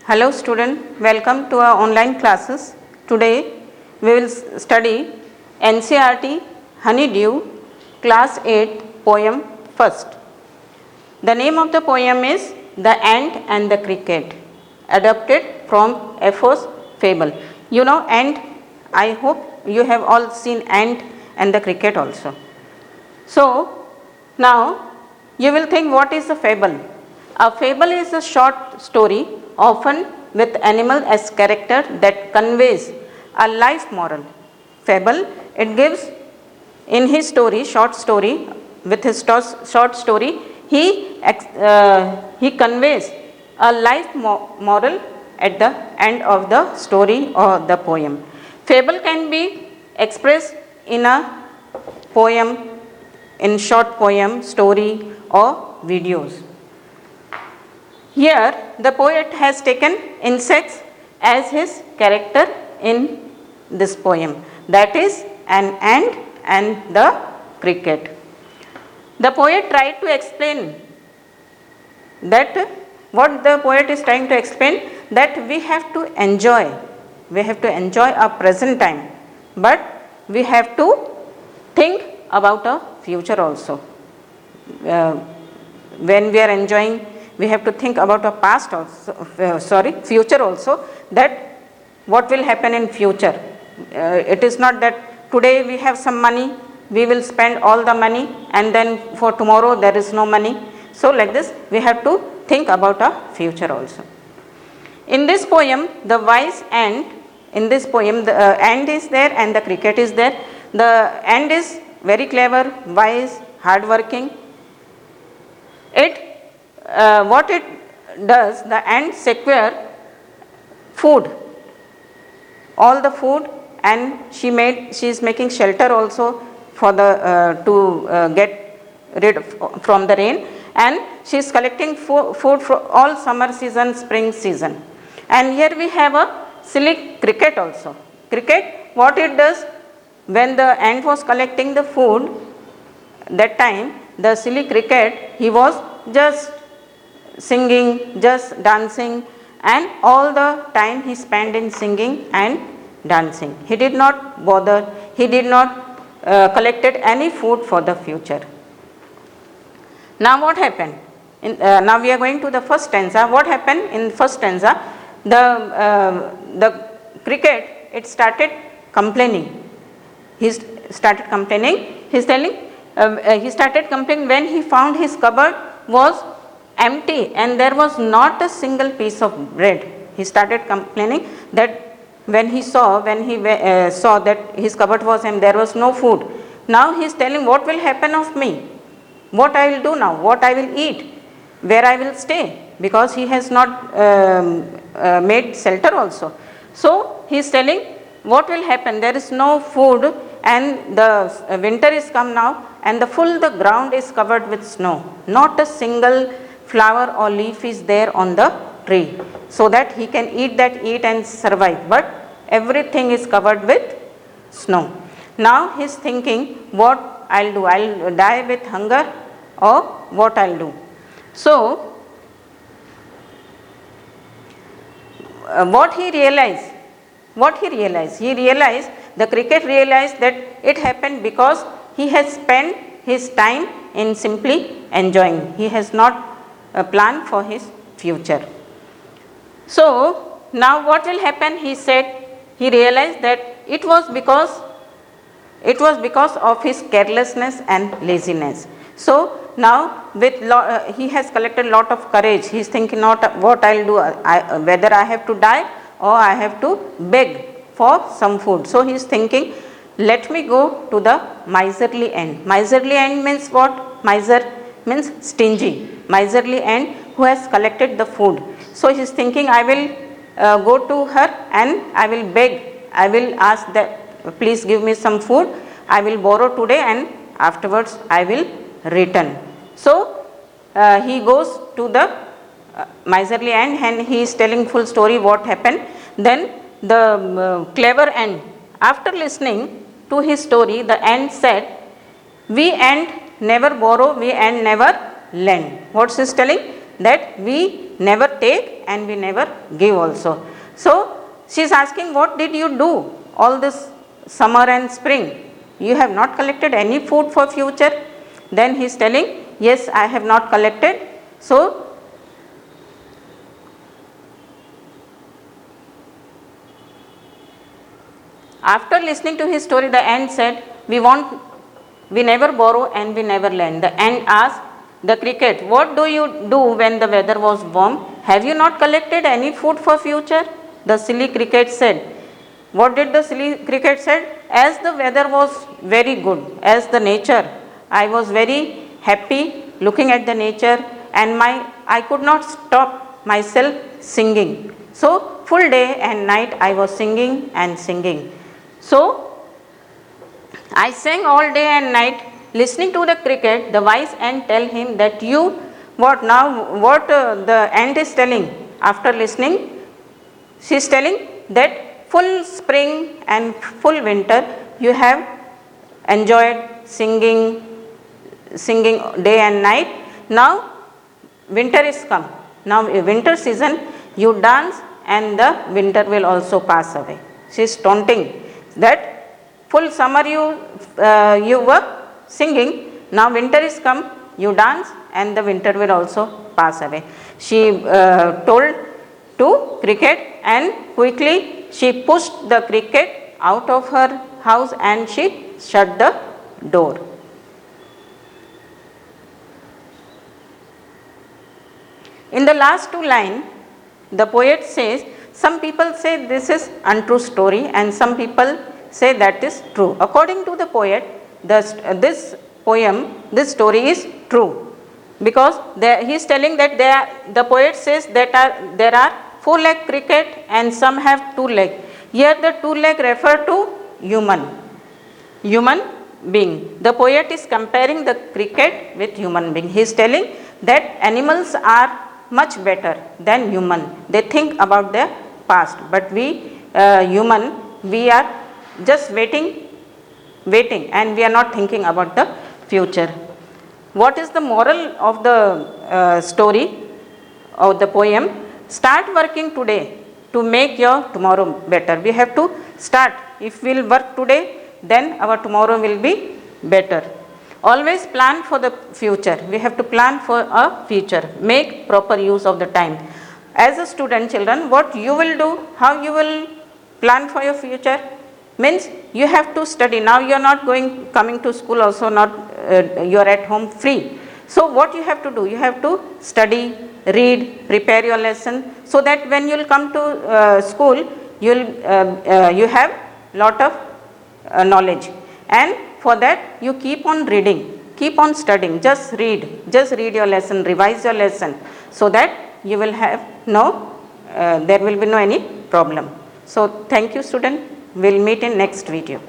Hello student, welcome to our online classes. Today we will study NCERT Honeydew class 8 poem first. The name of the poem is The Ant and the Cricket, adapted from Ephos fable. You know ant, I hope you have all seen ant and the cricket also. So now you will think, what is a fable? A fable is a short story, often with animal as character, that conveys a life moral. Fable, it gives in his story, short story, with his short story, he conveys a life moral at the end of the story or the poem. Fable can be expressed in a poem, in short poem, story or videos. Here the poet has taken insects as his character in this poem, that is an ant and the cricket. The poet tried to explain that, what the poet is trying to explain, that we have to enjoy our present time, but we have to think about our future also. When we are enjoying, we have to think about our past also, future also, that what will happen in future. It is not that today we have some money, we will spend all the money and then for tomorrow there is no money. So like this we have to think about our future also. In this poem, the wise ant, in this poem the ant is there and the cricket is there. The ant is very clever, wise, hardworking. What it does, the ant secure food, all the food, and she is making shelter also for the to get rid from the rain, and she is collecting food for all summer season, spring season. And here we have a silly cricket also. Cricket, what it does, when the ant was collecting the food, that time the silly cricket, he was just singing, just dancing, and all the time he spent in singing and dancing. He did not bother, he did not collected any food for the future. Now what happened? Now we are going to the first stanza. What happened in first stanza? The cricket, it started complaining. He started complaining. He is telling, he started complaining when he found his cupboard was empty and there was not a single piece of bread. He started complaining that when he saw that his cupboard was empty, there was no food. Now he is telling, what will happen of me? What I will do now? What I will eat? Where I will stay? Because he has not made shelter also. So he is telling, what will happen? There is no food and the winter is come now and the ground is covered with snow. Not a single flower or leaf is there on the tree, so that he can eat and survive, but everything is covered with snow. Now he is thinking, what I'll do? I'll die with hunger or what I'll do? So what he realized, the cricket realized that it happened because he has spent his time in simply enjoying. He has not planned for his future. So now what will happen? He said, he realized that it was because of his carelessness and laziness. So now he has collected lot of courage. He is thinking, not what I will do, whether I have to die or I have to beg for some food. So he is thinking, let me go to the miserly ant. Miserly ant means what? Miser means stingy. Miserly ant who has collected the food. So he is thinking, I will go to her and I will beg. I will ask that, please give me some food. I will borrow today and afterwards I will return. So he goes to the miserly ant and he is telling full story what happened. Then the clever ant, after listening to his story, the ant said, we ant never borrow, we ant never lend. What she is telling? That we never take and we never give also. So she is asking, what did you do all this summer and spring? You have not collected any food for future? Then he is telling, yes, I have not collected. So after listening to his story, the ant said, we never borrow and we never lend. The ant asked the cricket, what do you do when the weather was warm? Have you not collected any food for future? The silly cricket said. What did the silly cricket said? As the weather was very good, as the nature, I was very happy looking at the nature, and I could not stop myself singing. So full day and night I was singing and singing. So I sang all day and night listening to the cricket. The wise ant tell him that the ant is telling after listening, she is telling that full spring and full winter you have enjoyed singing day and night. Now winter is come. Now winter season you dance and the winter will also pass away. She is taunting that full summer you were singing, now winter is come, you dance and the winter will also pass away. She told to cricket, and quickly she pushed the cricket out of her house and she shut the door. In the last two lines, the poet says, some people say this is untrue story and some people say that is true. According to the poet, this story is true, because he is telling that the poet says that there are 4 leg cricket and some have 2 leg. Here the 2 leg refer to human being. The poet is comparing the cricket with human being. He is telling that animals are much better than human. They think about their past, but we human, we are just waiting and we are not thinking about the future. What is the moral of the story of the poem? Start working today to make your tomorrow better. We have to start. If we will work today, then our tomorrow will be better. Always plan for the future. We have to plan for a future. Make proper use of the time. As a student, children, what you will do, how you will plan for your future? Means you have to study. Now you are not coming to school also, you are at home free. So what you have to do? You have to study, read, prepare your lesson, so that when you will come to school, you have lot of knowledge. And for that you keep on reading, keep on studying, just read your lesson, revise your lesson, so that you will have there will be no any problem. So thank you, student. We will meet in next video.